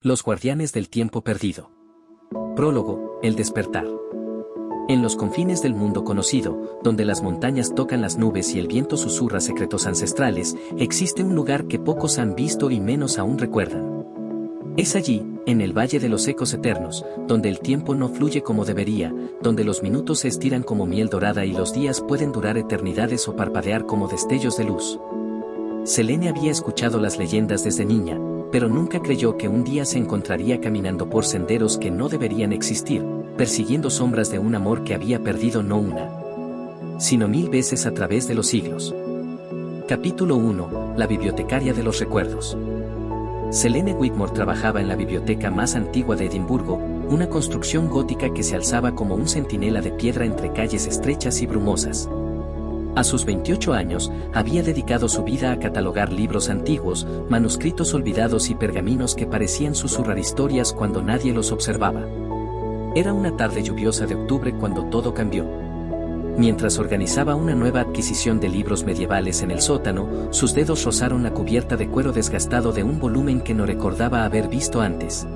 Los guardianes del tiempo perdido. Prólogo, el despertar. En los confines del mundo conocido, donde las montañas tocan las nubes y el viento susurra secretos ancestrales, existe un lugar que pocos han visto y menos aún recuerdan. Es allí, en el Valle de los Ecos Eternos, donde el tiempo no fluye como debería, donde los minutos se estiran como miel dorada y los días pueden durar eternidades o parpadear como destellos de luz. Selene había escuchado las leyendas desde niña, pero nunca creyó que un día se encontraría caminando por senderos que no deberían existir, persiguiendo sombras de un amor que había perdido no una, sino 1000 veces a través de los siglos. Capítulo 1. La bibliotecaria de los recuerdos. Selene Whitmore trabajaba en la biblioteca más antigua de Edimburgo, una construcción gótica que se alzaba como un centinela de piedra entre calles estrechas y brumosas. A sus 28 años, había dedicado su vida a catalogar libros antiguos, manuscritos olvidados y pergaminos que parecían susurrar historias cuando nadie los observaba. Era una tarde lluviosa de octubre cuando todo cambió. Mientras organizaba una nueva adquisición de libros medievales en el sótano, sus dedos rozaron la cubierta de cuero desgastado de un volumen que no recordaba haber visto antes.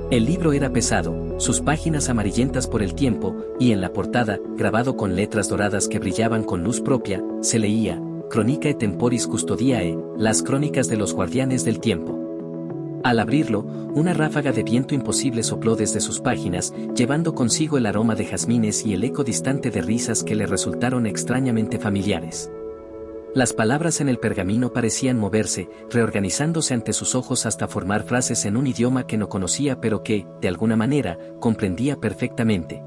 El libro era pesado, sus páginas amarillentas por el tiempo, y en la portada, grabado con letras doradas que brillaban con luz propia, se leía, Chronicae Temporis Custodiae, las crónicas de los guardianes del tiempo. Al abrirlo, una ráfaga de viento imposible sopló desde sus páginas, llevando consigo el aroma de jazmines y el eco distante de risas que le resultaron extrañamente familiares. Las palabras en el pergamino parecían moverse, reorganizándose ante sus ojos hasta formar frases en un idioma que no conocía pero que, de alguna manera, comprendía perfectamente.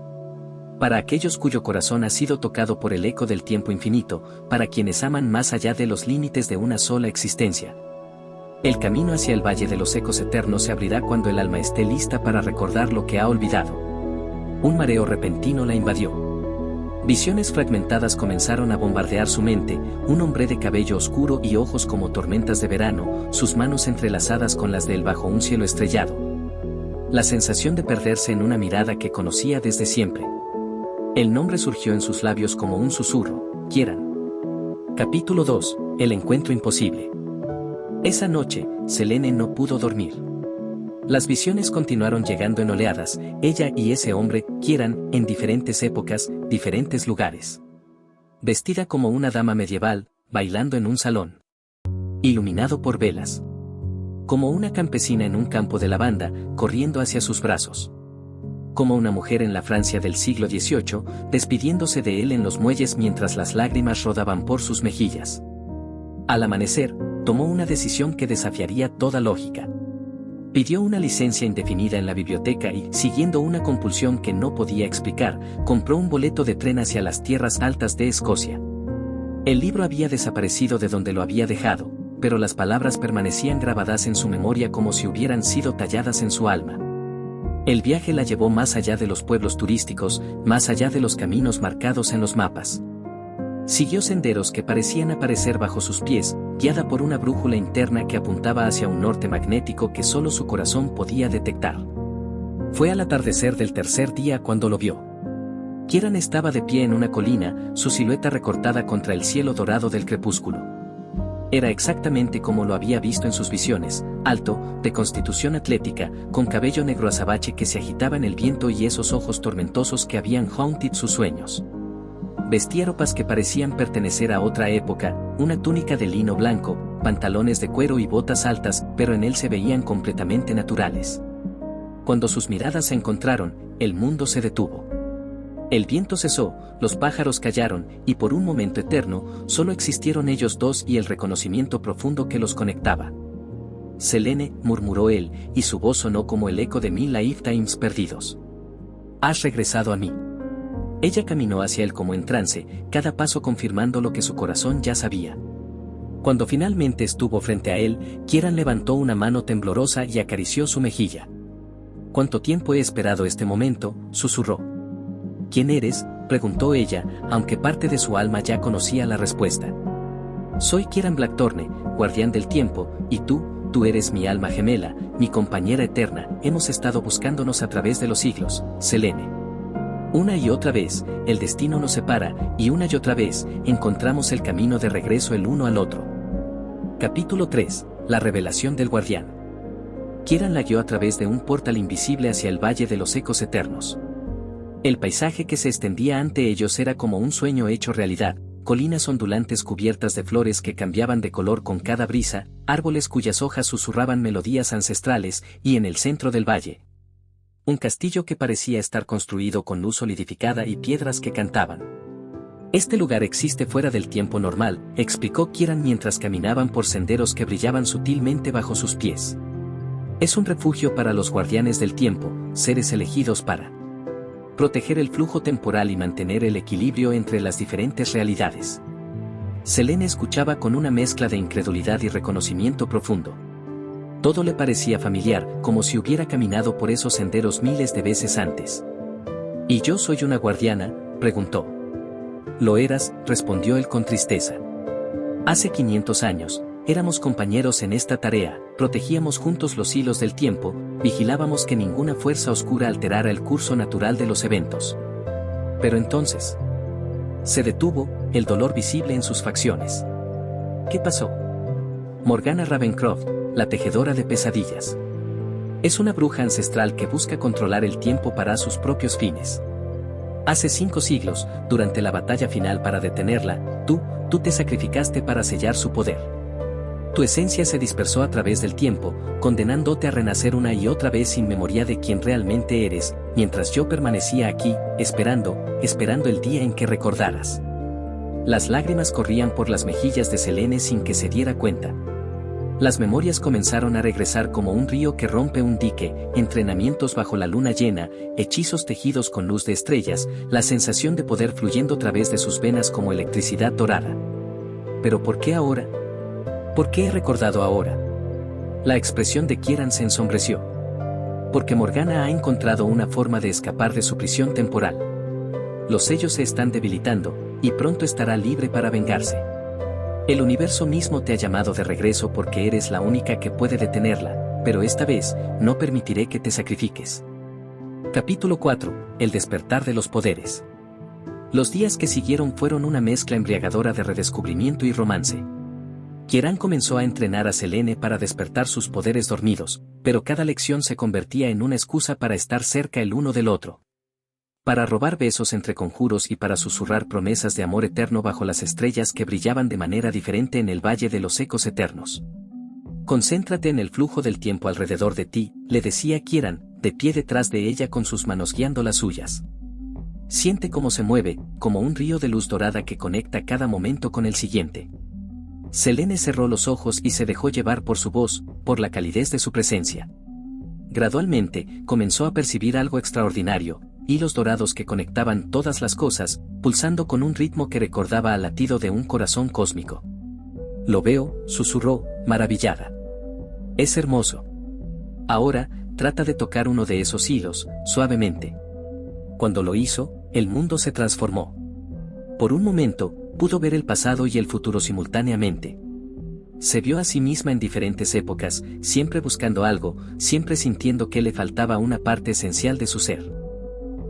Para aquellos cuyo corazón ha sido tocado por el eco del tiempo infinito, para quienes aman más allá de los límites de una sola existencia. El camino hacia el Valle de los Ecos Eternos se abrirá cuando el alma esté lista para recordar lo que ha olvidado. Un mareo repentino la invadió. Visiones fragmentadas comenzaron a bombardear su mente, un hombre de cabello oscuro y ojos como tormentas de verano, sus manos entrelazadas con las de él bajo un cielo estrellado. La sensación de perderse en una mirada que conocía desde siempre. El nombre surgió en sus labios como un susurro, Kieran. Capítulo 2. El encuentro imposible. Esa noche, Selene no pudo dormir. Las visiones continuaron llegando en oleadas, ella y ese hombre, Kieran, en diferentes épocas, diferentes lugares. Vestida como una dama medieval, bailando en un salón. Iluminado por velas. Como una campesina en un campo de lavanda, corriendo hacia sus brazos. Como una mujer en la Francia del siglo XVIII, despidiéndose de él en los muelles mientras las lágrimas rodaban por sus mejillas. Al amanecer, tomó una decisión que desafiaría toda lógica. Pidió una licencia indefinida en la biblioteca y, siguiendo una compulsión que no podía explicar, compró un boleto de tren hacia las tierras altas de Escocia. El libro había desaparecido de donde lo había dejado, pero las palabras permanecían grabadas en su memoria como si hubieran sido talladas en su alma. El viaje la llevó más allá de los pueblos turísticos, más allá de los caminos marcados en los mapas. Siguió senderos que parecían aparecer bajo sus pies, guiada por una brújula interna que apuntaba hacia un norte magnético que solo su corazón podía detectar. Fue al atardecer del tercer día cuando lo vio. Kieran estaba de pie en una colina, su silueta recortada contra el cielo dorado del crepúsculo. Era exactamente como lo había visto en sus visiones, alto, de constitución atlética, con cabello negro azabache que se agitaba en el viento y esos ojos tormentosos que habían haunted sus sueños. Vestía ropas que parecían pertenecer a otra época, una túnica de lino blanco, pantalones de cuero y botas altas, pero en él se veían completamente naturales. Cuando sus miradas se encontraron, el mundo se detuvo. El viento cesó, los pájaros callaron, y por un momento eterno, solo existieron ellos dos y el reconocimiento profundo que los conectaba. Selene, murmuró él, y su voz sonó como el eco de 1000 lifetimes perdidos. Has regresado a mí. Ella caminó hacia él como en trance, cada paso confirmando lo que su corazón ya sabía. Cuando finalmente estuvo frente a él, Kieran levantó una mano temblorosa y acarició su mejilla. «¿Cuánto tiempo he esperado este momento?», susurró. «¿Quién eres?», preguntó ella, aunque parte de su alma ya conocía la respuesta. «Soy Kieran Blackthorne, guardián del tiempo, y tú eres mi alma gemela, mi compañera eterna, hemos estado buscándonos a través de los siglos, Selene». Una y otra vez, el destino nos separa, y una y otra vez, encontramos el camino de regreso el uno al otro. Capítulo 3. La revelación del guardián. Kieran la guió a través de un portal invisible hacia el Valle de los Ecos Eternos. El paisaje que se extendía ante ellos era como un sueño hecho realidad, colinas ondulantes cubiertas de flores que cambiaban de color con cada brisa, árboles cuyas hojas susurraban melodías ancestrales, y en el centro del valle, un castillo que parecía estar construido con luz solidificada y piedras que cantaban. Este lugar existe fuera del tiempo normal, explicó Kieran mientras caminaban por senderos que brillaban sutilmente bajo sus pies. Es un refugio para los guardianes del tiempo, seres elegidos para proteger el flujo temporal y mantener el equilibrio entre las diferentes realidades. Selene escuchaba con una mezcla de incredulidad y reconocimiento profundo. Todo le parecía familiar, como si hubiera caminado por esos senderos miles de veces antes. ¿Y yo soy una guardiana?, preguntó. Lo eras, respondió él con tristeza. Hace 500 años, éramos compañeros en esta tarea, protegíamos juntos los hilos del tiempo, vigilábamos que ninguna fuerza oscura alterara el curso natural de los eventos. Pero entonces, se detuvo, el dolor visible en sus facciones. ¿Qué pasó? Morgana Ravencroft, la tejedora de pesadillas. Es una bruja ancestral que busca controlar el tiempo para sus propios fines. Hace 5 siglos, durante la batalla final para detenerla, tú te sacrificaste para sellar su poder. Tu esencia se dispersó a través del tiempo, condenándote a renacer una y otra vez sin memoria de quién realmente eres, mientras yo permanecía aquí, esperando el día en que recordaras. Las lágrimas corrían por las mejillas de Selene sin que se diera cuenta. Las memorias comenzaron a regresar como un río que rompe un dique, entrenamientos bajo la luna llena, hechizos tejidos con luz de estrellas, la sensación de poder fluyendo a través de sus venas como electricidad dorada. ¿Pero por qué ahora? ¿Por qué he recordado ahora? La expresión de Kieran se ensombreció. Porque Morgana ha encontrado una forma de escapar de su prisión temporal. Los sellos se están debilitando, y pronto estará libre para vengarse. El universo mismo te ha llamado de regreso porque eres la única que puede detenerla, pero esta vez, no permitiré que te sacrifiques. Capítulo 4. El despertar de los poderes. Los días que siguieron fueron una mezcla embriagadora de redescubrimiento y romance. Kieran comenzó a entrenar a Selene para despertar sus poderes dormidos, pero cada lección se convertía en una excusa para estar cerca el uno del otro. Para robar besos entre conjuros y para susurrar promesas de amor eterno bajo las estrellas que brillaban de manera diferente en el Valle de los Ecos Eternos. Concéntrate en el flujo del tiempo alrededor de ti, le decía Kieran, de pie detrás de ella con sus manos guiando las suyas. Siente cómo se mueve, como un río de luz dorada que conecta cada momento con el siguiente. Selene cerró los ojos y se dejó llevar por su voz, por la calidez de su presencia. Gradualmente, comenzó a percibir algo extraordinario, hilos dorados que conectaban todas las cosas, pulsando con un ritmo que recordaba al latido de un corazón cósmico. Lo veo, susurró, maravillada. Es hermoso. Ahora, trata de tocar uno de esos hilos, suavemente. Cuando lo hizo, el mundo se transformó. Por un momento, pudo ver el pasado y el futuro simultáneamente. Se vio a sí misma en diferentes épocas, siempre buscando algo, siempre sintiendo que le faltaba una parte esencial de su ser.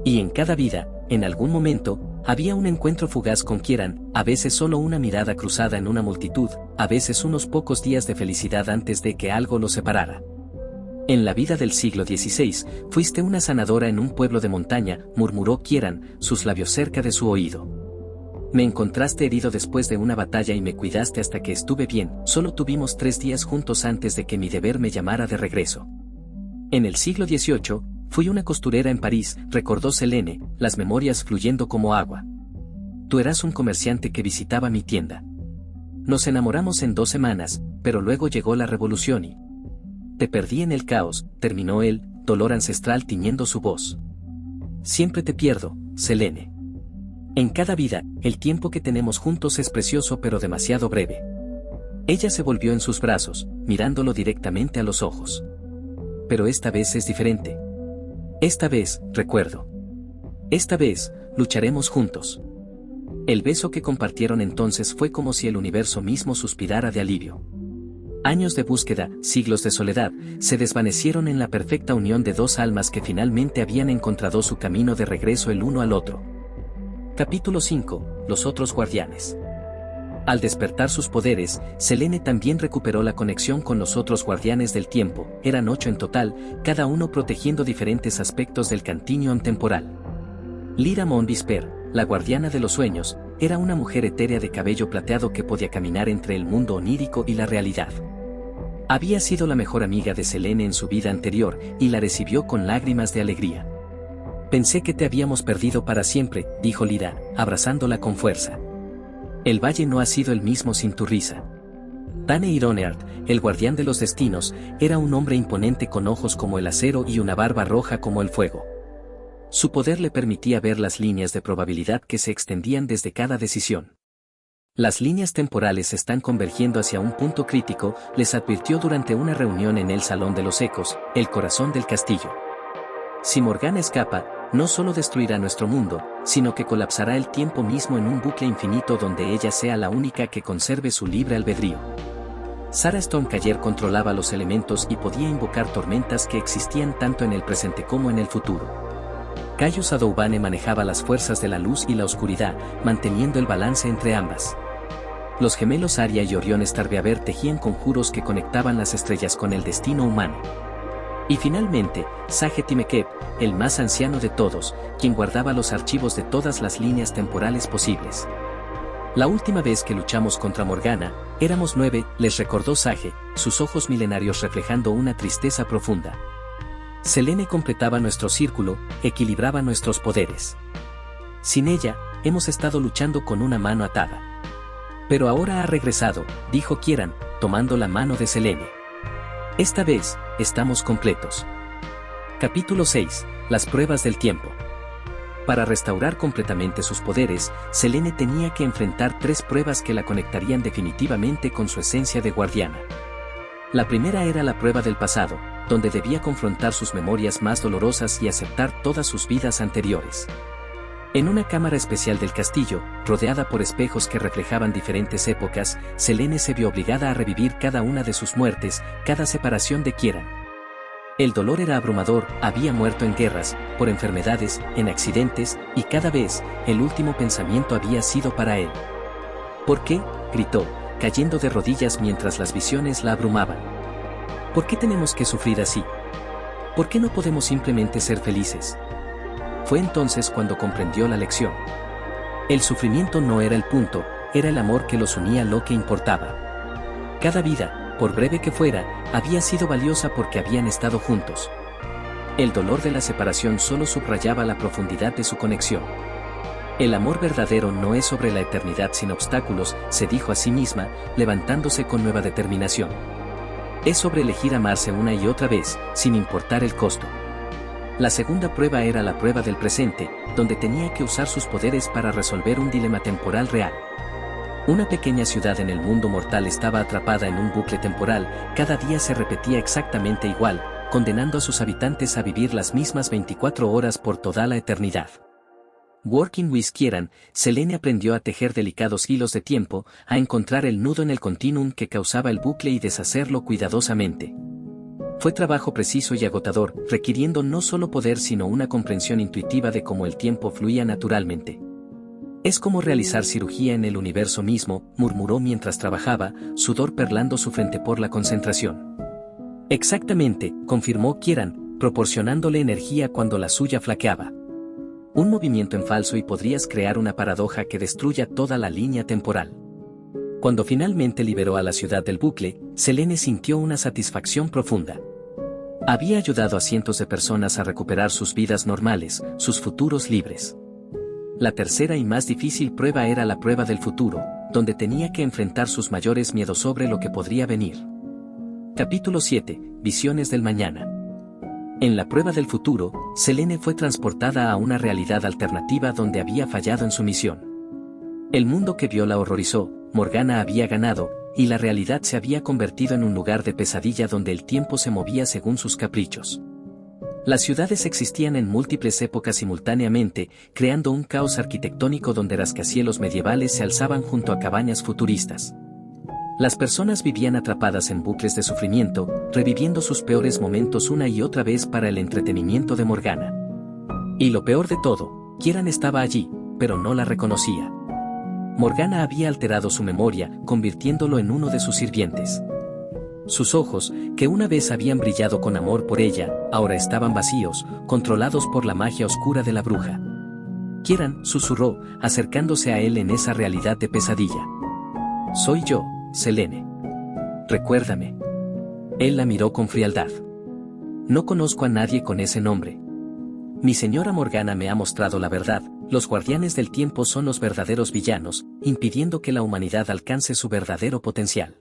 Y en cada vida, en algún momento, había un encuentro fugaz con Kieran, a veces solo una mirada cruzada en una multitud, a veces unos pocos días de felicidad antes de que algo los separara. En la vida del siglo XVI, fuiste una sanadora en un pueblo de montaña, murmuró Kieran, sus labios cerca de su oído. Me encontraste herido después de una batalla y me cuidaste hasta que estuve bien, solo tuvimos 3 días juntos antes de que mi deber me llamara de regreso. En el siglo XVIII, fui una costurera en París, recordó Selene, las memorias fluyendo como agua. Tú eras un comerciante que visitaba mi tienda. Nos enamoramos en 2 semanas, pero luego llegó la revolución y... Te perdí en el caos, terminó él, dolor ancestral tiñendo su voz. Siempre te pierdo, Selene. En cada vida, el tiempo que tenemos juntos es precioso pero demasiado breve. Ella se volvió en sus brazos, mirándolo directamente a los ojos. Pero esta vez es diferente. Esta vez, recuerdo. Esta vez, lucharemos juntos. El beso que compartieron entonces fue como si el universo mismo suspirara de alivio. Años de búsqueda, siglos de soledad, se desvanecieron en la perfecta unión de 2 almas que finalmente habían encontrado su camino de regreso el uno al otro. Capítulo 5. Los otros guardianes. Al despertar sus poderes, Selene también recuperó la conexión con los otros guardianes del tiempo, eran 8 en total, cada uno protegiendo diferentes aspectos del continuum temporal. Lyra Moonvisper, la guardiana de los sueños, era una mujer etérea de cabello plateado que podía caminar entre el mundo onírico y la realidad. Había sido la mejor amiga de Selene en su vida anterior y la recibió con lágrimas de alegría. «Pensé que te habíamos perdido para siempre», dijo Lyra, abrazándola con fuerza. «El valle no ha sido el mismo sin tu risa». Dane Ironeard, el guardián de los destinos, era un hombre imponente con ojos como el acero y una barba roja como el fuego. Su poder le permitía ver las líneas de probabilidad que se extendían desde cada decisión. «Las líneas temporales están convergiendo hacia un punto crítico», les advirtió durante una reunión en el Salón de los Ecos, el corazón del castillo. «Si Morgana escapa, no solo destruirá nuestro mundo, sino que colapsará el tiempo mismo en un bucle infinito donde ella sea la única que conserve su libre albedrío». Sarah Stormcaller controlaba los elementos y podía invocar tormentas que existían tanto en el presente como en el futuro. Caius Adoubane manejaba las fuerzas de la luz y la oscuridad, manteniendo el balance entre ambas. Los gemelos Aria y Orión Starbeaver tejían conjuros que conectaban las estrellas con el destino humano. Y finalmente, Sage Timekep, el más anciano de todos, quien guardaba los archivos de todas las líneas temporales posibles. «La última vez que luchamos contra Morgana, éramos 9», les recordó Sage, sus ojos milenarios reflejando una tristeza profunda. «Selene completaba nuestro círculo, equilibraba nuestros poderes. Sin ella, hemos estado luchando con una mano atada. Pero ahora ha regresado», dijo Kieran, tomando la mano de Selene. «Esta vez, estamos completos». Capítulo 6. Las pruebas del tiempo. Para restaurar completamente sus poderes, Selene tenía que enfrentar 3 pruebas que la conectarían definitivamente con su esencia de guardiana. La primera era la prueba del pasado, donde debía confrontar sus memorias más dolorosas y aceptar todas sus vidas anteriores. En una cámara especial del castillo, rodeada por espejos que reflejaban diferentes épocas, Selene se vio obligada a revivir cada una de sus muertes, cada separación de Kieran. El dolor era abrumador, había muerto en guerras, por enfermedades, en accidentes, y cada vez, el último pensamiento había sido para él. «¿Por qué?», gritó, cayendo de rodillas mientras las visiones la abrumaban. «¿Por qué tenemos que sufrir así? ¿Por qué no podemos simplemente ser felices?». Fue entonces cuando comprendió la lección. El sufrimiento no era el punto, era el amor que los unía lo que importaba. Cada vida, por breve que fuera, había sido valiosa porque habían estado juntos. El dolor de la separación solo subrayaba la profundidad de su conexión. «El amor verdadero no es sobre la eternidad sin obstáculos», se dijo a sí misma, levantándose con nueva determinación. «Es sobre elegir amarse una y otra vez, sin importar el costo». La segunda prueba era la prueba del presente, donde tenía que usar sus poderes para resolver un dilema temporal real. Una pequeña ciudad en el mundo mortal estaba atrapada en un bucle temporal, cada día se repetía exactamente igual, condenando a sus habitantes a vivir las mismas 24 horas por toda la eternidad. Working with Kieran, Selene aprendió a tejer delicados hilos de tiempo, a encontrar el nudo en el continuum que causaba el bucle y deshacerlo cuidadosamente. Fue trabajo preciso y agotador, requiriendo no solo poder sino una comprensión intuitiva de cómo el tiempo fluía naturalmente. «Es como realizar cirugía en el universo mismo», murmuró mientras trabajaba, sudor perlando su frente por la concentración. «Exactamente», confirmó Kieran, proporcionándole energía cuando la suya flaqueaba. «Un movimiento en falso y podrías crear una paradoja que destruya toda la línea temporal». Cuando finalmente liberó a la ciudad del bucle, Selene sintió una satisfacción profunda. Había ayudado a cientos de personas a recuperar sus vidas normales, sus futuros libres. La tercera y más difícil prueba era la prueba del futuro, donde tenía que enfrentar sus mayores miedos sobre lo que podría venir. Capítulo 7. Visiones del mañana. En la prueba del futuro, Selene fue transportada a una realidad alternativa donde había fallado en su misión. El mundo que vio la horrorizó, Morgana había ganado, y la realidad se había convertido en un lugar de pesadilla donde el tiempo se movía según sus caprichos. Las ciudades existían en múltiples épocas simultáneamente, creando un caos arquitectónico donde rascacielos medievales se alzaban junto a cabañas futuristas. Las personas vivían atrapadas en bucles de sufrimiento, reviviendo sus peores momentos una y otra vez para el entretenimiento de Morgana. Y lo peor de todo, Kieran estaba allí, pero no la reconocía. Morgana había alterado su memoria, convirtiéndolo en uno de sus sirvientes. Sus ojos, que una vez habían brillado con amor por ella, ahora estaban vacíos, controlados por la magia oscura de la bruja. Kieran, susurró, acercándose a él en esa realidad de pesadilla. Soy yo, Selene. Recuérdame. Él la miró con frialdad. No conozco a nadie con ese nombre. Mi señora Morgana me ha mostrado la verdad, los guardianes del tiempo son los verdaderos villanos, impidiendo que la humanidad alcance su verdadero potencial.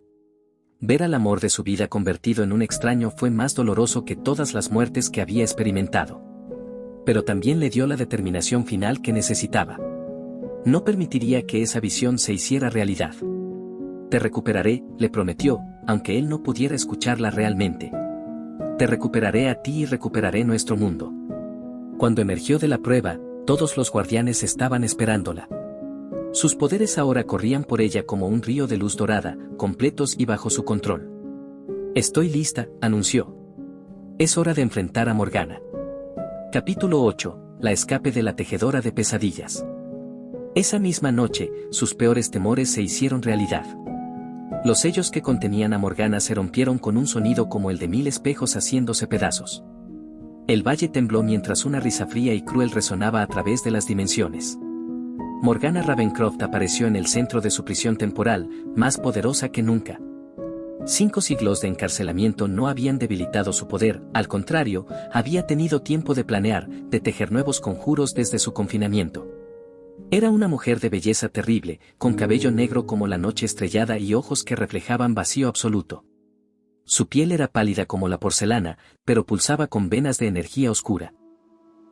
Ver al amor de su vida convertido en un extraño fue más doloroso que todas las muertes que había experimentado. Pero también le dio la determinación final que necesitaba. No permitiría que esa visión se hiciera realidad. Te recuperaré, le prometió, aunque él no pudiera escucharla realmente. Te recuperaré a ti y recuperaré nuestro mundo. Cuando emergió de la prueba, todos los guardianes estaban esperándola. Sus poderes ahora corrían por ella como un río de luz dorada, completos y bajo su control. Estoy lista, anunció. Es hora de enfrentar a Morgana. Capítulo 8. La escape de la tejedora de pesadillas. Esa misma noche, sus peores temores se hicieron realidad. Los sellos que contenían a Morgana se rompieron con un sonido como el de 1000 espejos haciéndose pedazos. El valle tembló mientras una risa fría y cruel resonaba a través de las dimensiones. Morgana Ravencroft apareció en el centro de su prisión temporal, más poderosa que nunca. 5 siglos de encarcelamiento no habían debilitado su poder, al contrario, había tenido tiempo de planear, de tejer nuevos conjuros desde su confinamiento. Era una mujer de belleza terrible, con cabello negro como la noche estrellada y ojos que reflejaban vacío absoluto. Su piel era pálida como la porcelana, pero pulsaba con venas de energía oscura.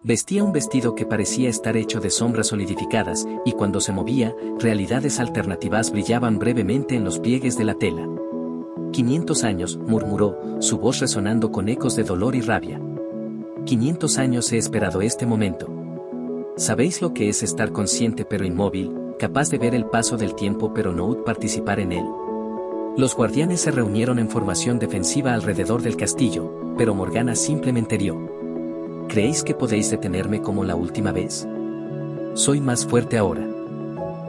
Vestía un vestido que parecía estar hecho de sombras solidificadas, y cuando se movía, realidades alternativas brillaban brevemente en los pliegues de la tela. 500 años, murmuró, su voz resonando con ecos de dolor y rabia. 500 años he esperado este momento. ¿Sabéis lo que es estar consciente pero inmóvil, capaz de ver el paso del tiempo pero no participar en él? Los guardianes se reunieron en formación defensiva alrededor del castillo, pero Morgana simplemente rió. ¿Creéis que podéis detenerme como la última vez? Soy más fuerte ahora.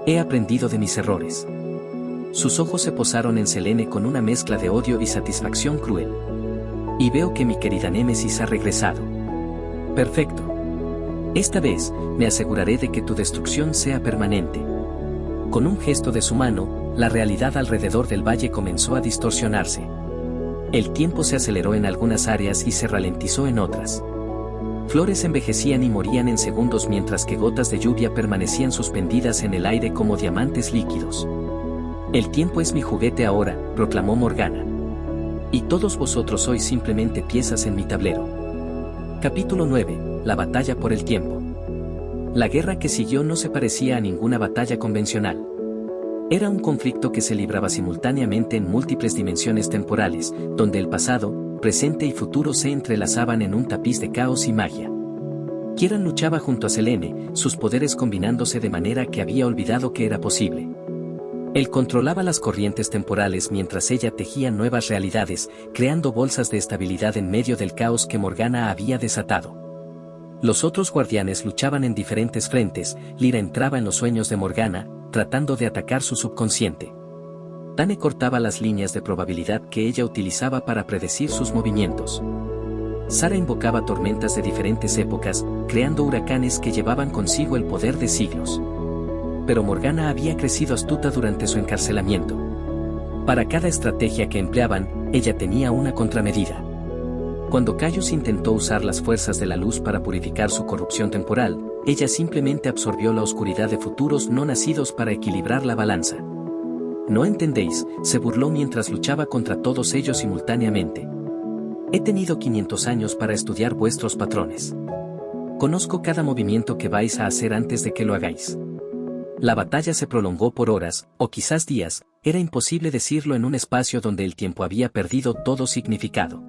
He aprendido de mis errores. Sus ojos se posaron en Selene con una mezcla de odio y satisfacción cruel. Y veo que mi querida Némesis ha regresado. Perfecto. Esta vez, me aseguraré de que tu destrucción sea permanente. Con un gesto de su mano, la realidad alrededor del valle comenzó a distorsionarse. El tiempo se aceleró en algunas áreas y se ralentizó en otras. Flores envejecían y morían en segundos mientras que gotas de lluvia permanecían suspendidas en el aire como diamantes líquidos. El tiempo es mi juguete ahora, proclamó Morgana. Y todos vosotros sois simplemente piezas en mi tablero. Capítulo 9. La batalla por el tiempo. La guerra que siguió no se parecía a ninguna batalla convencional. Era un conflicto que se libraba simultáneamente en múltiples dimensiones temporales, donde el pasado, presente y futuro se entrelazaban en un tapiz de caos y magia. Kieran luchaba junto a Selene, sus poderes combinándose de manera que había olvidado que era posible. Él controlaba las corrientes temporales mientras ella tejía nuevas realidades, creando bolsas de estabilidad en medio del caos que Morgana había desatado. Los otros guardianes luchaban en diferentes frentes, Lyra entraba en los sueños de Morgana, tratando de atacar su subconsciente. Tane cortaba las líneas de probabilidad que ella utilizaba para predecir sus movimientos. Sara invocaba tormentas de diferentes épocas, creando huracanes que llevaban consigo el poder de siglos. Pero Morgana había crecido astuta durante su encarcelamiento. Para cada estrategia que empleaban, ella tenía una contramedida. Cuando Caius intentó usar las fuerzas de la luz para purificar su corrupción temporal, ella simplemente absorbió la oscuridad de futuros no nacidos para equilibrar la balanza. No entendéis, se burló mientras luchaba contra todos ellos simultáneamente. He tenido 500 años para estudiar vuestros patrones. Conozco cada movimiento que vais a hacer antes de que lo hagáis. La batalla se prolongó por horas, o quizás días, era imposible decirlo en un espacio donde el tiempo había perdido todo significado.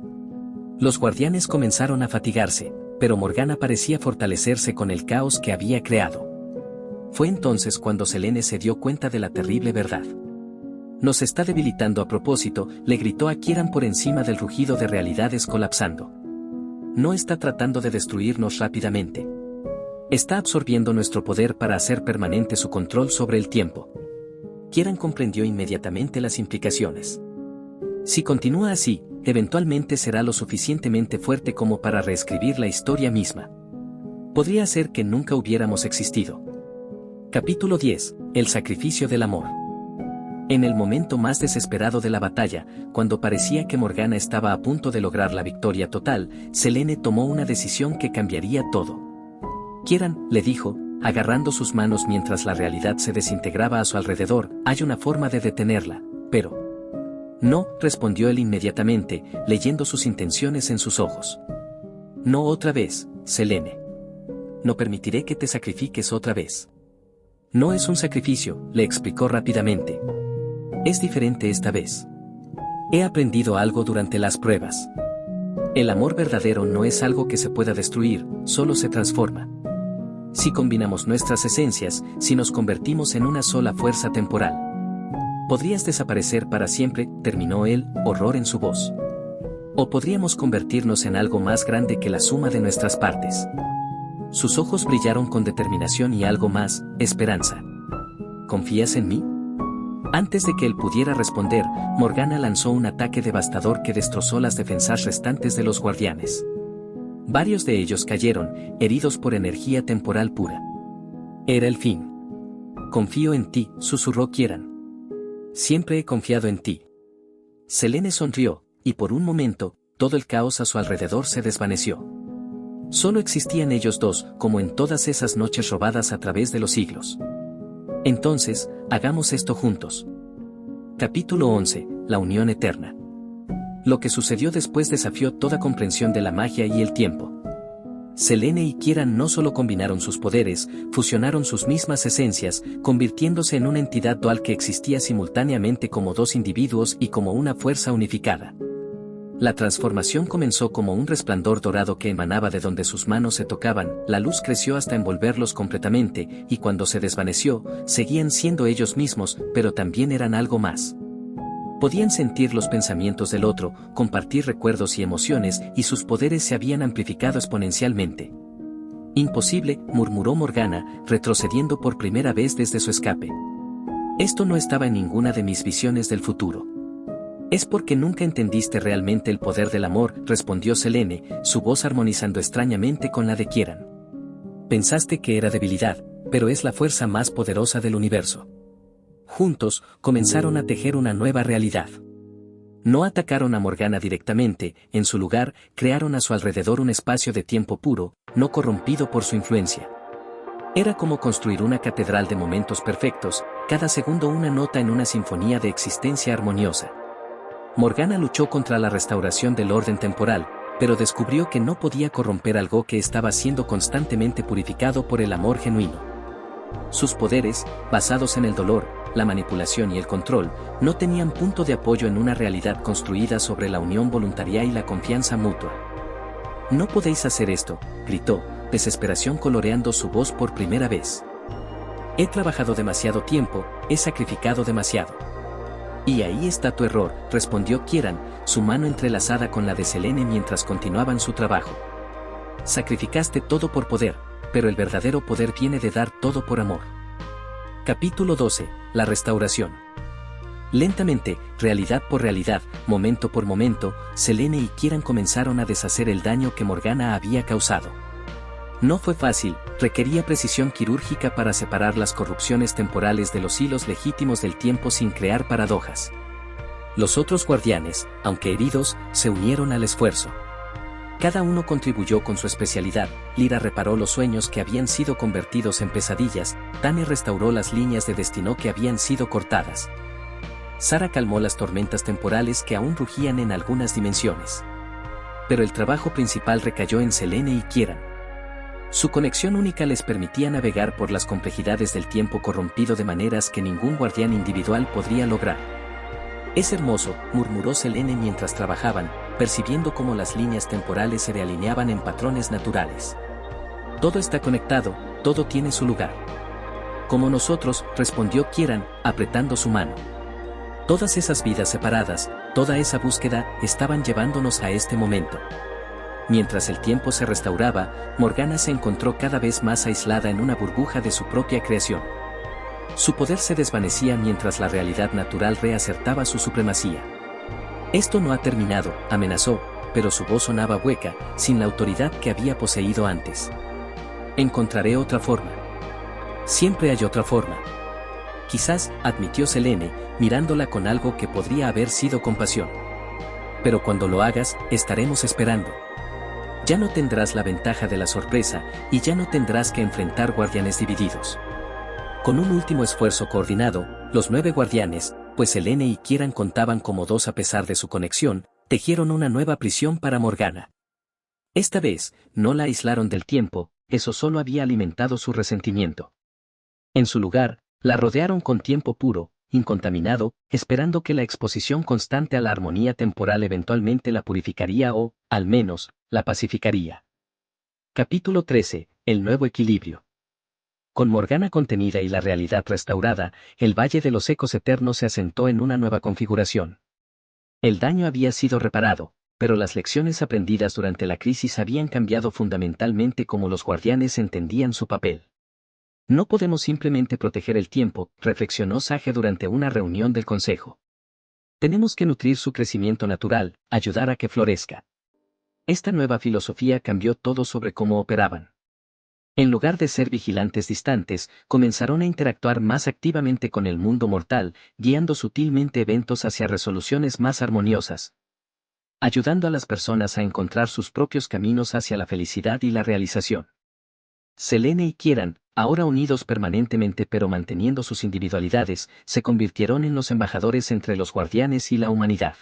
Los guardianes comenzaron a fatigarse, pero Morgana parecía fortalecerse con el caos que había creado. Fue entonces cuando Selene se dio cuenta de la terrible verdad. Nos está debilitando a propósito, le gritó a Kieran por encima del rugido de realidades colapsando. No está tratando de destruirnos rápidamente. Está absorbiendo nuestro poder para hacer permanente su control sobre el tiempo. Kieran comprendió inmediatamente las implicaciones. Si continúa así, eventualmente será lo suficientemente fuerte como para reescribir la historia misma. Podría ser que nunca hubiéramos existido. Capítulo 10. El sacrificio del amor. En el momento más desesperado de la batalla, cuando parecía que Morgana estaba a punto de lograr la victoria total, Selene tomó una decisión que cambiaría todo. Kieran, le dijo, agarrando sus manos mientras la realidad se desintegraba a su alrededor, hay una forma de detenerla, pero... No, respondió él inmediatamente, leyendo sus intenciones en sus ojos. No otra vez, Selene. No permitiré que te sacrifiques otra vez. No es un sacrificio, le explicó rápidamente. Es diferente esta vez. He aprendido algo durante las pruebas. El amor verdadero no es algo que se pueda destruir, solo se transforma. Si combinamos nuestras esencias, si nos convertimos en una sola fuerza temporal. Podrías desaparecer para siempre, terminó él, horror en su voz. O podríamos convertirnos en algo más grande que la suma de nuestras partes. Sus ojos brillaron con determinación y algo más, esperanza. ¿Confías en mí? Antes de que él pudiera responder, Morgana lanzó un ataque devastador que destrozó las defensas restantes de los guardianes. Varios de ellos cayeron, heridos por energía temporal pura. Era el fin. Confío en ti, susurró Kieran. Siempre he confiado en ti. Selene sonrió, y por un momento, todo el caos a su alrededor se desvaneció. Solo existían ellos dos, como en todas esas noches robadas a través de los siglos. Entonces, hagamos esto juntos. Capítulo 11. La unión eterna. Lo que sucedió después desafió toda comprensión de la magia y el tiempo. Selene y Kieran no solo combinaron sus poderes, fusionaron sus mismas esencias, convirtiéndose en una entidad dual que existía simultáneamente como dos individuos y como una fuerza unificada. La transformación comenzó como un resplandor dorado que emanaba de donde sus manos se tocaban, la luz creció hasta envolverlos completamente, y cuando se desvaneció, seguían siendo ellos mismos, pero también eran algo más. Podían sentir los pensamientos del otro, compartir recuerdos y emociones, y sus poderes se habían amplificado exponencialmente. Imposible, murmuró Morgana, retrocediendo por primera vez desde su escape. Esto no estaba en ninguna de mis visiones del futuro. Es porque nunca entendiste realmente el poder del amor, respondió Selene, su voz armonizando extrañamente con la de Kieran. Pensaste que era debilidad, pero es la fuerza más poderosa del universo. Juntos, comenzaron a tejer una nueva realidad. No atacaron a Morgana directamente, en su lugar, crearon a su alrededor un espacio de tiempo puro, no corrompido por su influencia. Era como construir una catedral de momentos perfectos, cada segundo una nota en una sinfonía de existencia armoniosa. Morgana luchó contra la restauración del orden temporal, pero descubrió que no podía corromper algo que estaba siendo constantemente purificado por el amor genuino. Sus poderes, basados en el dolor, la manipulación y el control, no tenían punto de apoyo en una realidad construida sobre la unión voluntaria y la confianza mutua. No podéis hacer esto, gritó, desesperación coloreando su voz por primera vez. He trabajado demasiado tiempo, he sacrificado demasiado. Y ahí está tu error, respondió Kieran, su mano entrelazada con la de Selene mientras continuaban su trabajo. Sacrificaste todo por poder, pero el verdadero poder viene de dar todo por amor. Capítulo 12. La restauración. Lentamente, realidad por realidad, momento por momento, Selene y Kieran comenzaron a deshacer el daño que Morgana había causado. No fue fácil, requería precisión quirúrgica para separar las corrupciones temporales de los hilos legítimos del tiempo sin crear paradojas. Los otros guardianes, aunque heridos, se unieron al esfuerzo. Cada uno contribuyó con su especialidad. Lyra reparó los sueños que habían sido convertidos en pesadillas, Tane restauró las líneas de destino que habían sido cortadas. Sara calmó las tormentas temporales que aún rugían en algunas dimensiones. Pero el trabajo principal recayó en Selene y Kieran. Su conexión única les permitía navegar por las complejidades del tiempo corrompido de maneras que ningún guardián individual podría lograr. Es hermoso, murmuró Selene mientras trabajaban, percibiendo cómo las líneas temporales se realineaban en patrones naturales. Todo está conectado, todo tiene su lugar. Como nosotros, respondió Kieran, apretando su mano. Todas esas vidas separadas, toda esa búsqueda, estaban llevándonos a este momento. Mientras el tiempo se restauraba, Morgana se encontró cada vez más aislada en una burbuja de su propia creación. Su poder se desvanecía mientras la realidad natural reasertaba su supremacía. Esto no ha terminado, amenazó, pero su voz sonaba hueca, sin la autoridad que había poseído antes. Encontraré otra forma. Siempre hay otra forma. Quizás, admitió Selene, mirándola con algo que podría haber sido compasión. Pero cuando lo hagas, estaremos esperando. Ya no tendrás la ventaja de la sorpresa, y ya no tendrás que enfrentar guardianes divididos. Con un último esfuerzo coordinado, los 9 guardianes, pues Selene y Kieran contaban como 2 a pesar de su conexión, tejieron una nueva prisión para Morgana. Esta vez, no la aislaron del tiempo, eso solo había alimentado su resentimiento. En su lugar, la rodearon con tiempo puro, incontaminado, esperando que la exposición constante a la armonía temporal eventualmente la purificaría o, al menos, la pacificaría. Capítulo 13. El nuevo equilibrio. Con Morgana contenida y la realidad restaurada, el Valle de los Ecos Eternos se asentó en una nueva configuración. El daño había sido reparado, pero las lecciones aprendidas durante la crisis habían cambiado fundamentalmente cómo los guardianes entendían su papel. No podemos simplemente proteger el tiempo, reflexionó Sage durante una reunión del Consejo. Tenemos que nutrir su crecimiento natural, ayudar a que florezca. Esta nueva filosofía cambió todo sobre cómo operaban. En lugar de ser vigilantes distantes, comenzaron a interactuar más activamente con el mundo mortal, guiando sutilmente eventos hacia resoluciones más armoniosas, ayudando a las personas a encontrar sus propios caminos hacia la felicidad y la realización. Selene y Kieran, ahora unidos permanentemente pero manteniendo sus individualidades, se convirtieron en los embajadores entre los guardianes y la humanidad.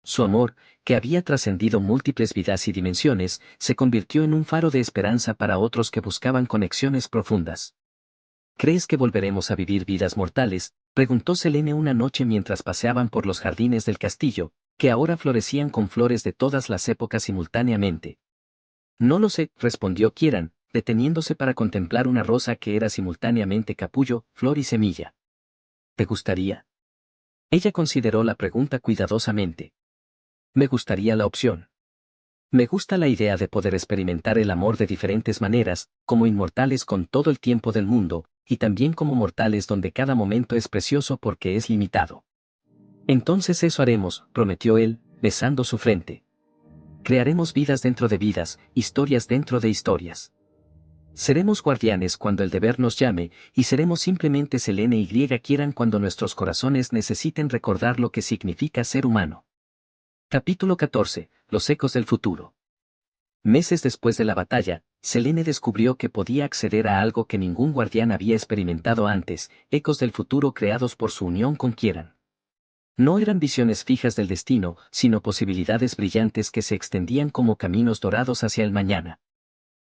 Su amor, que había trascendido múltiples vidas y dimensiones, se convirtió en un faro de esperanza para otros que buscaban conexiones profundas. ¿Crees que volveremos a vivir vidas mortales?, preguntó Selene una noche mientras paseaban por los jardines del castillo, que ahora florecían con flores de todas las épocas simultáneamente. No lo sé, respondió Kieran, deteniéndose para contemplar una rosa que era simultáneamente capullo, flor y semilla. ¿Te gustaría? Ella consideró la pregunta cuidadosamente. Me gustaría la opción. Me gusta la idea de poder experimentar el amor de diferentes maneras, como inmortales con todo el tiempo del mundo, y también como mortales donde cada momento es precioso porque es limitado. Entonces eso haremos, prometió él, besando su frente. Crearemos vidas dentro de vidas, historias dentro de historias. Seremos guardianes cuando el deber nos llame, y seremos simplemente Selene y Kieran cuando nuestros corazones necesiten recordar lo que significa ser humano. Capítulo 14. Los ecos del futuro. Meses después de la batalla, Selene descubrió que podía acceder a algo que ningún guardián había experimentado antes, ecos del futuro creados por su unión con Kieran. No eran visiones fijas del destino, sino posibilidades brillantes que se extendían como caminos dorados hacia el mañana.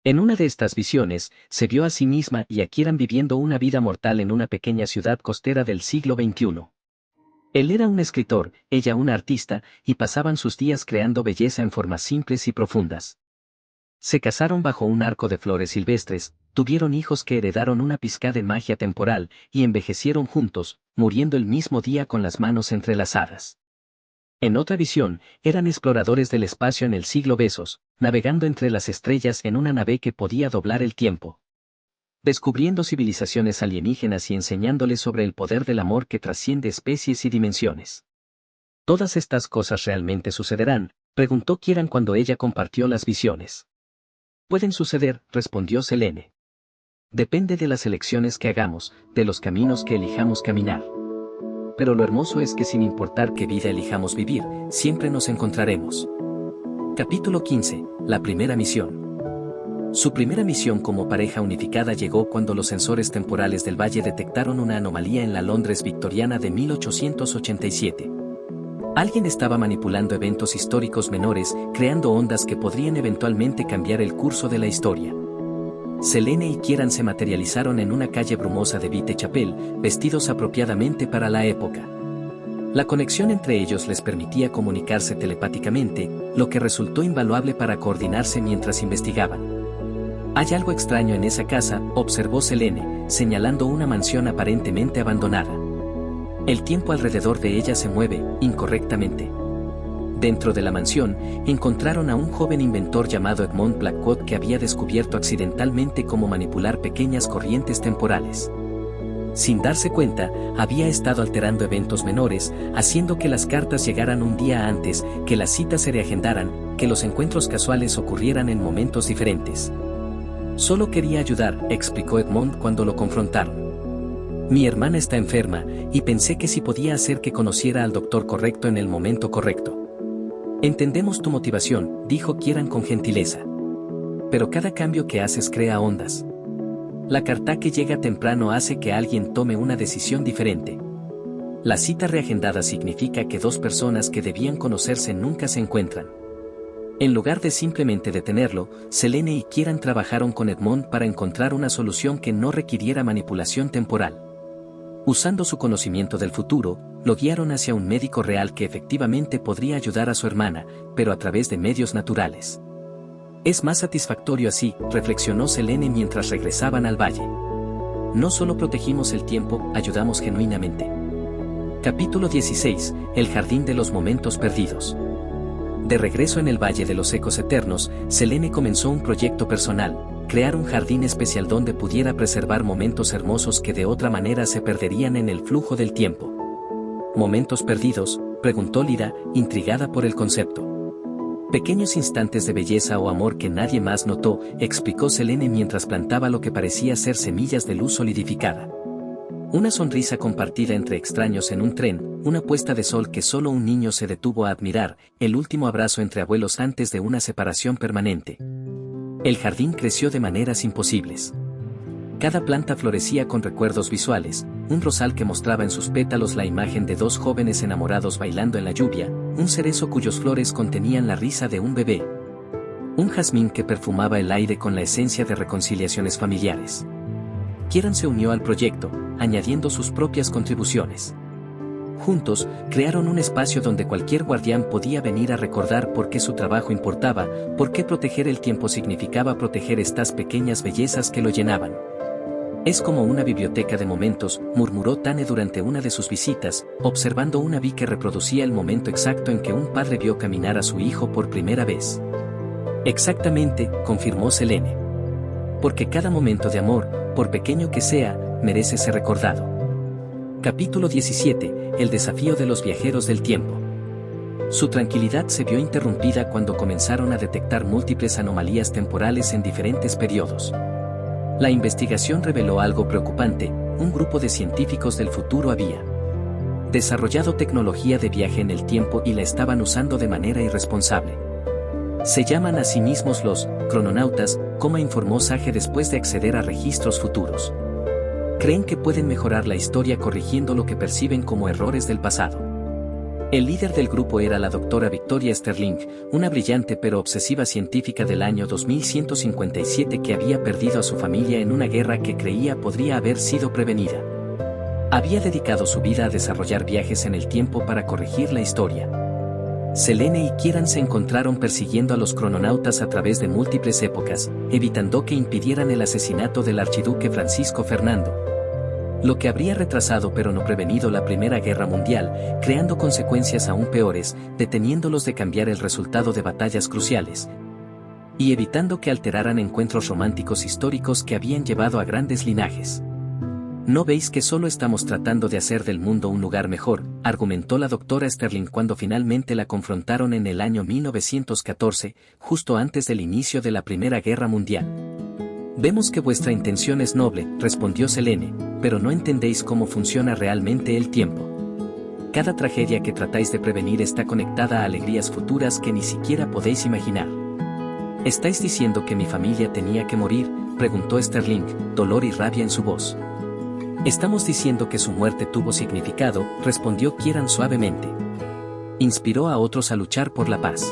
En una de estas visiones, se vio a sí misma y a Kieran viviendo una vida mortal en una pequeña ciudad costera del siglo XXI. Él era un escritor, ella una artista, y pasaban sus días creando belleza en formas simples y profundas. Se casaron bajo un arco de flores silvestres, tuvieron hijos que heredaron una pizca de magia temporal, y envejecieron juntos, muriendo el mismo día con las manos entrelazadas. En otra visión, eran exploradores del espacio en el siglo Besos, navegando entre las estrellas en una nave que podía doblar el tiempo, descubriendo civilizaciones alienígenas y enseñándoles sobre el poder del amor que trasciende especies y dimensiones. ¿Todas estas cosas realmente sucederán?, preguntó Kieran cuando ella compartió las visiones. Pueden suceder, respondió Selene. Depende de las elecciones que hagamos, de los caminos que elijamos caminar. Pero lo hermoso es que sin importar qué vida elijamos vivir, siempre nos encontraremos. Capítulo 15. La primera misión. Su primera misión como pareja unificada llegó cuando los sensores temporales del Valle detectaron una anomalía en la Londres victoriana de 1887. Alguien estaba manipulando eventos históricos menores, creando ondas que podrían eventualmente cambiar el curso de la historia. Selene y Kieran se materializaron en una calle brumosa de Whitechapel, vestidos apropiadamente para la época. La conexión entre ellos les permitía comunicarse telepáticamente, lo que resultó invaluable para coordinarse mientras investigaban. Hay algo extraño en esa casa, observó Selene, señalando una mansión aparentemente abandonada. El tiempo alrededor de ella se mueve, incorrectamente. Dentro de la mansión, encontraron a un joven inventor llamado Edmond Blackwood que había descubierto accidentalmente cómo manipular pequeñas corrientes temporales. Sin darse cuenta, había estado alterando eventos menores, haciendo que las cartas llegaran un día antes, que las citas se reagendaran, que los encuentros casuales ocurrieran en momentos diferentes. Solo quería ayudar, explicó Edmond cuando lo confrontaron. Mi hermana está enferma, y pensé que si podía hacer que conociera al doctor correcto en el momento correcto. Entendemos tu motivación, dijo Kieran con gentileza. Pero cada cambio que haces crea ondas. La carta que llega temprano hace que alguien tome una decisión diferente. La cita reagendada significa que dos personas que debían conocerse nunca se encuentran. En lugar de simplemente detenerlo, Selene y Kieran trabajaron con Edmond para encontrar una solución que no requiriera manipulación temporal. Usando su conocimiento del futuro, lo guiaron hacia un médico real que efectivamente podría ayudar a su hermana, pero a través de medios naturales. Es más satisfactorio así, reflexionó Selene mientras regresaban al valle. No solo protegimos el tiempo, ayudamos genuinamente. Capítulo 16, El jardín de los momentos perdidos. De regreso en el Valle de los Ecos Eternos, Selene comenzó un proyecto personal, crear un jardín especial donde pudiera preservar momentos hermosos que de otra manera se perderían en el flujo del tiempo. ¿Momentos perdidos?, preguntó Lyra, intrigada por el concepto. Pequeños instantes de belleza o amor que nadie más notó, explicó Selene mientras plantaba lo que parecía ser semillas de luz solidificada. Una sonrisa compartida entre extraños en un tren, una puesta de sol que solo un niño se detuvo a admirar, el último abrazo entre abuelos antes de una separación permanente. El jardín creció de maneras imposibles. Cada planta florecía con recuerdos visuales, un rosal que mostraba en sus pétalos la imagen de dos jóvenes enamorados bailando en la lluvia, un cerezo cuyas flores contenían la risa de un bebé, un jazmín que perfumaba el aire con la esencia de reconciliaciones familiares. Kieran se unió al proyecto, añadiendo sus propias contribuciones. Juntos, crearon un espacio donde cualquier guardián podía venir a recordar por qué su trabajo importaba, por qué proteger el tiempo significaba proteger estas pequeñas bellezas que lo llenaban. Es como una biblioteca de momentos, murmuró Tane durante una de sus visitas, observando una vi que reproducía el momento exacto en que un padre vio caminar a su hijo por primera vez. Exactamente, confirmó Selene. Porque cada momento de amor, por pequeño que sea, merece ser recordado. Capítulo 17, El desafío de los viajeros del tiempo. Su tranquilidad se vio interrumpida cuando comenzaron a detectar múltiples anomalías temporales en diferentes periodos. La investigación reveló algo preocupante, un grupo de científicos del futuro había desarrollado tecnología de viaje en el tiempo y la estaban usando de manera irresponsable. Se llaman a sí mismos los crononautas, como informó Sage después de acceder a registros futuros. Creen que pueden mejorar la historia corrigiendo lo que perciben como errores del pasado. El líder del grupo era la doctora Victoria Sterling, una brillante pero obsesiva científica del año 2157 que había perdido a su familia en una guerra que creía podría haber sido prevenida. Había dedicado su vida a desarrollar viajes en el tiempo para corregir la historia. Selene y Kieran se encontraron persiguiendo a los crononautas a través de múltiples épocas, evitando que impidieran el asesinato del archiduque Francisco Fernando, lo que habría retrasado pero no prevenido la Primera Guerra Mundial, creando consecuencias aún peores, deteniéndolos de cambiar el resultado de batallas cruciales y evitando que alteraran encuentros románticos históricos que habían llevado a grandes linajes. ¿No veis que solo estamos tratando de hacer del mundo un lugar mejor?, argumentó la doctora Sterling cuando finalmente la confrontaron en el año 1914, justo antes del inicio de la Primera Guerra Mundial. Vemos que vuestra intención es noble, respondió Selene, pero no entendéis cómo funciona realmente el tiempo. Cada tragedia que tratáis de prevenir está conectada a alegrías futuras que ni siquiera podéis imaginar. ¿Estáis diciendo que mi familia tenía que morir?, preguntó Sterling, dolor y rabia en su voz. Estamos diciendo que su muerte tuvo significado, respondió Kieran suavemente. Inspiró a otros a luchar por la paz.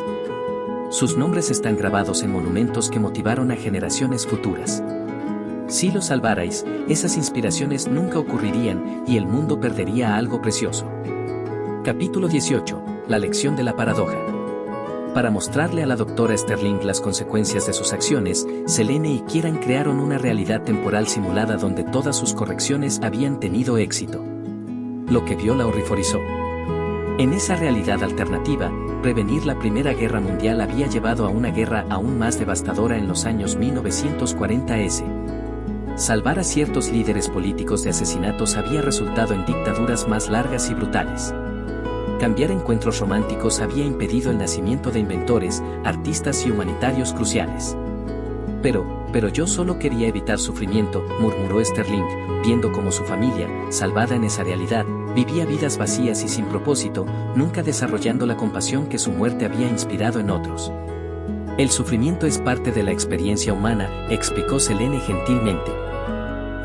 Sus nombres están grabados en monumentos que motivaron a generaciones futuras. Si lo salvarais, esas inspiraciones nunca ocurrirían y el mundo perdería algo precioso. Capítulo 18. La lección de la paradoja. Para mostrarle a la doctora Sterling las consecuencias de sus acciones, Selene y Kieran crearon una realidad temporal simulada donde todas sus correcciones habían tenido éxito. Lo que vio la horrorizó. En esa realidad alternativa, prevenir la Primera Guerra Mundial había llevado a una guerra aún más devastadora en los años 1940s. Salvar a ciertos líderes políticos de asesinatos había resultado en dictaduras más largas y brutales. Cambiar encuentros románticos había impedido el nacimiento de inventores, artistas y humanitarios cruciales. Pero yo solo quería evitar sufrimiento, murmuró Sterling, viendo cómo su familia, salvada en esa realidad, vivía vidas vacías y sin propósito, nunca desarrollando la compasión que su muerte había inspirado en otros. El sufrimiento es parte de la experiencia humana, explicó Selene gentilmente.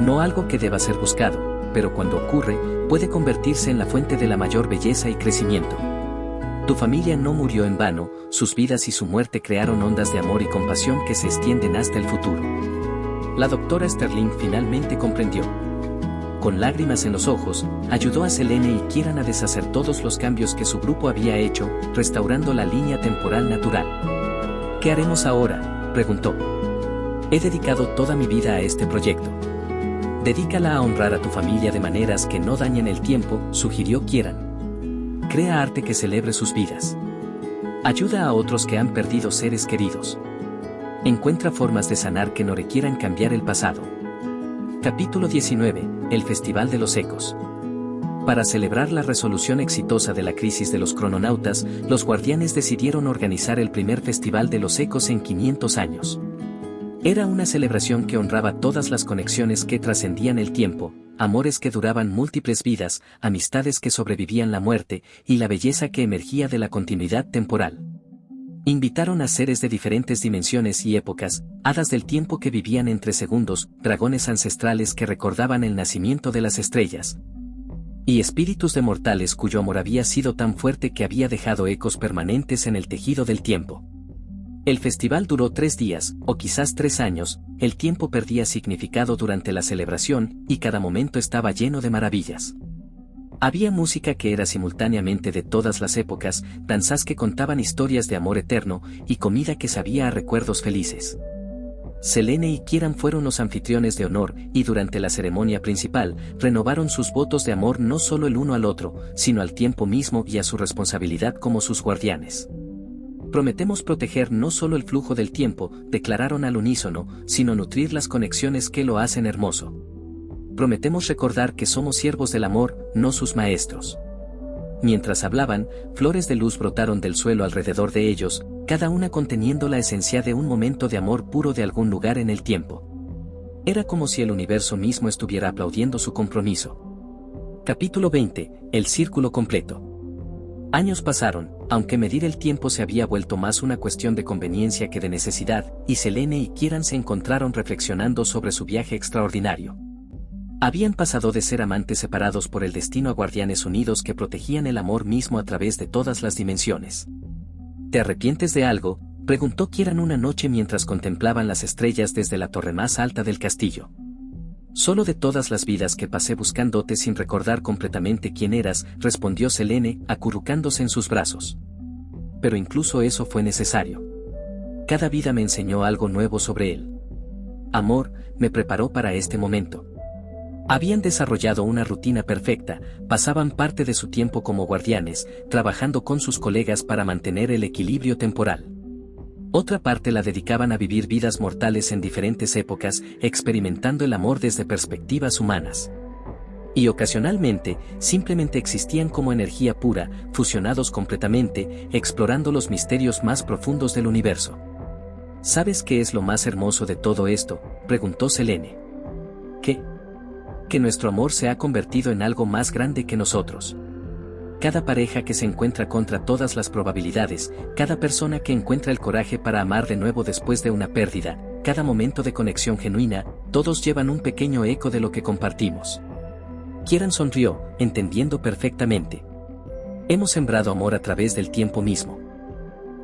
No algo que deba ser buscado, pero cuando ocurre, puede convertirse en la fuente de la mayor belleza y crecimiento. Tu familia no murió en vano, sus vidas y su muerte crearon ondas de amor y compasión que se extienden hasta el futuro. La doctora Sterling finalmente comprendió. Con lágrimas en los ojos, ayudó a Selene y Kieran a deshacer todos los cambios que su grupo había hecho, restaurando la línea temporal natural. ¿Qué haremos ahora?, preguntó. He dedicado toda mi vida a este proyecto. Dedícala a honrar a tu familia de maneras que no dañen el tiempo, sugirió Kieran. Crea arte que celebre sus vidas. Ayuda a otros que han perdido seres queridos. Encuentra formas de sanar que no requieran cambiar el pasado. Capítulo 19. El Festival de los Ecos. Para celebrar la resolución exitosa de la crisis de los crononautas, los guardianes decidieron organizar el primer Festival de los Ecos en 500 años. Era una celebración que honraba todas las conexiones que trascendían el tiempo, amores que duraban múltiples vidas, amistades que sobrevivían la muerte, y la belleza que emergía de la continuidad temporal. Invitaron a seres de diferentes dimensiones y épocas, hadas del tiempo que vivían entre segundos, dragones ancestrales que recordaban el nacimiento de las estrellas, y espíritus de mortales cuyo amor había sido tan fuerte que había dejado ecos permanentes en el tejido del tiempo. El festival duró 3 días, o quizás 3 años, el tiempo perdía significado durante la celebración, y cada momento estaba lleno de maravillas. Había música que era simultáneamente de todas las épocas, danzas que contaban historias de amor eterno, y comida que sabía a recuerdos felices. Selene y Kieran fueron los anfitriones de honor, y durante la ceremonia principal, renovaron sus votos de amor no solo el uno al otro, sino al tiempo mismo y a su responsabilidad como sus guardianes. Prometemos proteger no solo el flujo del tiempo, declararon al unísono, sino nutrir las conexiones que lo hacen hermoso. Prometemos recordar que somos siervos del amor, no sus maestros. Mientras hablaban, flores de luz brotaron del suelo alrededor de ellos, cada una conteniendo la esencia de un momento de amor puro de algún lugar en el tiempo. Era como si el universo mismo estuviera aplaudiendo su compromiso. Capítulo 20. El círculo completo. Años pasaron, aunque medir el tiempo se había vuelto más una cuestión de conveniencia que de necesidad, y Selene y Kieran se encontraron reflexionando sobre su viaje extraordinario. Habían pasado de ser amantes separados por el destino a guardianes unidos que protegían el amor mismo a través de todas las dimensiones. ¿Te arrepientes de algo?, preguntó Kieran una noche mientras contemplaban las estrellas desde la torre más alta del castillo. Solo de todas las vidas que pasé buscándote sin recordar completamente quién eras, respondió Selene, acurrucándose en sus brazos. Pero incluso eso fue necesario. Cada vida me enseñó algo nuevo sobre él. Amor, me preparó para este momento. Habían desarrollado una rutina perfecta, pasaban parte de su tiempo como guardianes, trabajando con sus colegas para mantener el equilibrio temporal. Otra parte la dedicaban a vivir vidas mortales en diferentes épocas, experimentando el amor desde perspectivas humanas. Y ocasionalmente, simplemente existían como energía pura, fusionados completamente, explorando los misterios más profundos del universo. ¿Sabes qué es lo más hermoso de todo esto?, preguntó Selene. ¿Qué? Que nuestro amor se ha convertido en algo más grande que nosotros. Cada pareja que se encuentra contra todas las probabilidades, cada persona que encuentra el coraje para amar de nuevo después de una pérdida, cada momento de conexión genuina, todos llevan un pequeño eco de lo que compartimos. Kieran sonrió, entendiendo perfectamente. Hemos sembrado amor a través del tiempo mismo.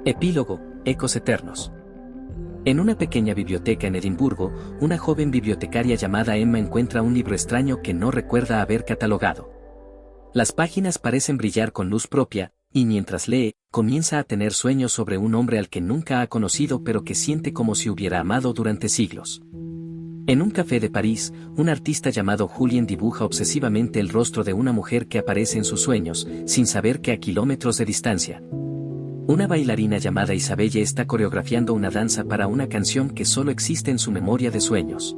Epílogo, ecos eternos. En una pequeña biblioteca en Edimburgo, una joven bibliotecaria llamada Emma encuentra un libro extraño que no recuerda haber catalogado. Las páginas parecen brillar con luz propia, y mientras lee, comienza a tener sueños sobre un hombre al que nunca ha conocido pero que siente como si hubiera amado durante siglos. En un café de París, un artista llamado Julien dibuja obsesivamente el rostro de una mujer que aparece en sus sueños, sin saber que a kilómetros de distancia. Una bailarina llamada Isabelle está coreografiando una danza para una canción que solo existe en su memoria de sueños.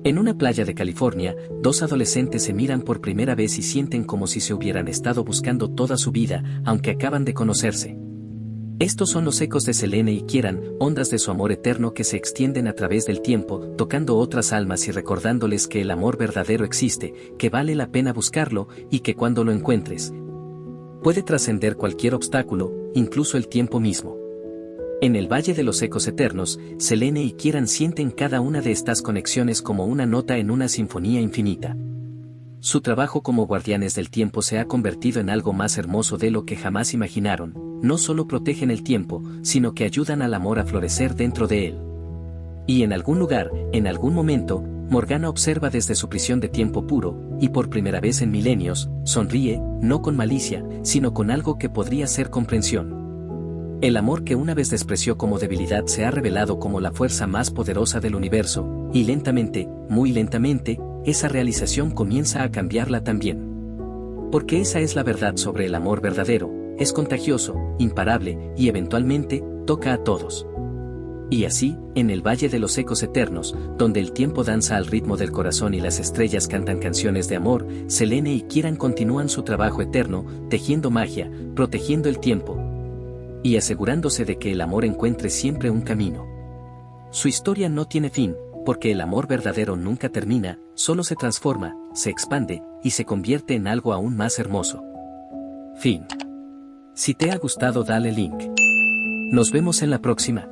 En una playa de California, dos adolescentes se miran por primera vez y sienten como si se hubieran estado buscando toda su vida, aunque acaban de conocerse. Estos son los ecos de Selene y Kieran, ondas de su amor eterno que se extienden a través del tiempo, tocando otras almas y recordándoles que el amor verdadero existe, que vale la pena buscarlo, y que cuando lo encuentres, puede trascender cualquier obstáculo, incluso el tiempo mismo. En el Valle de los Ecos Eternos, Selene y Kieran sienten cada una de estas conexiones como una nota en una sinfonía infinita. Su trabajo como guardianes del tiempo se ha convertido en algo más hermoso de lo que jamás imaginaron. No solo protegen el tiempo, sino que ayudan al amor a florecer dentro de él. Y en algún lugar, en algún momento, Morgana observa desde su prisión de tiempo puro, y por primera vez en milenios, sonríe, no con malicia, sino con algo que podría ser comprensión. El amor que una vez despreció como debilidad se ha revelado como la fuerza más poderosa del universo, y lentamente, muy lentamente, esa realización comienza a cambiarla también. Porque esa es la verdad sobre el amor verdadero, es contagioso, imparable, y eventualmente, toca a todos. Y así, en el Valle de los Ecos Eternos, donde el tiempo danza al ritmo del corazón y las estrellas cantan canciones de amor, Selene y Kieran continúan su trabajo eterno, tejiendo magia, protegiendo el tiempo, y asegurándose de que el amor encuentre siempre un camino. Su historia no tiene fin, porque el amor verdadero nunca termina, solo se transforma, se expande, y se convierte en algo aún más hermoso. Fin. Si te ha gustado, dale link. Nos vemos en la próxima.